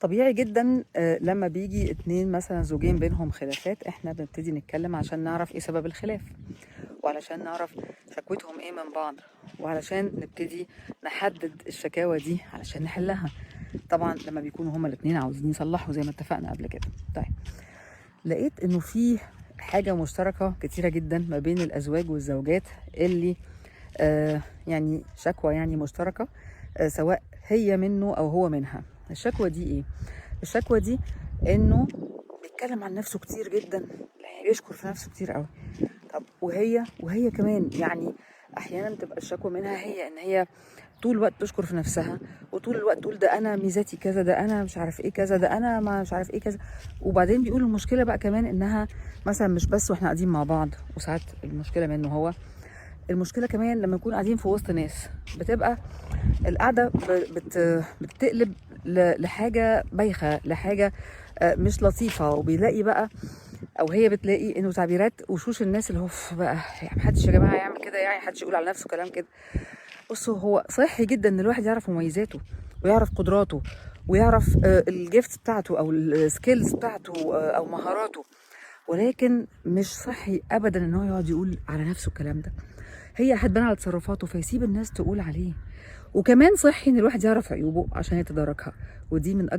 طبيعي جدا لما بيجي اتنين مثلا زوجين بينهم خلافات احنا بنبتدي نتكلم عشان نعرف ايه سبب الخلاف، وعلشان نعرف شكوتهم ايه من بعض، وعلشان نبتدي نحدد الشكاوى دي علشان نحلها. طبعا لما بيكونوا هما الاتنين عاوزين يصلحوا زي ما اتفقنا قبل كده. طيب، لقيت انه في حاجة مشتركة كتيرة جدا ما بين الازواج والزوجات اللي يعني شكوى يعني مشتركة، سواء هي منه او هو منها. الشكوى دي ايه؟ الشكوى دي انه بيتكلم عن نفسه كتير جدا، يعني بيشكر في نفسه كتير قوي. طب وهي كمان يعني احيانا تبقى الشكوى منها هي ان هي طول الوقت تشكر في نفسها، وطول الوقت تقول ده انا ميزاتي كذا، ده انا مش عارف ايه كذا، ده انا ما مش عارف ايه كذا. وبعدين بيقول المشكله بقى كمان انها مثلا مش بس واحنا قاعدين مع بعض، وساعات المشكله منه هو، المشكله كمان لما نكون قاعدين في وسط ناس بتبقى القعده بتقلب لحاجه بايخه، لحاجه مش لطيفه. وبيلاقي بقى او هي بتلاقي انه تعبيرات وشوش الناس اللي هو بقى يعني محدش يا جماعه يعمل كده، يعني محدش يقول على نفسه كلام كده. بصوا، هو صحي جدا ان الواحد يعرف مميزاته ويعرف قدراته ويعرف الجيفت بتاعته او السكيلز بتاعته او مهاراته، ولكن مش صحي ابدا ان هو يقعد يقول على نفسه الكلام ده. هي هتبان على تصرفاته فيسيب الناس تقول عليه. وكمان صحي ان الواحد يعرف عيوبه عشان يتداركها، ودي من اكبر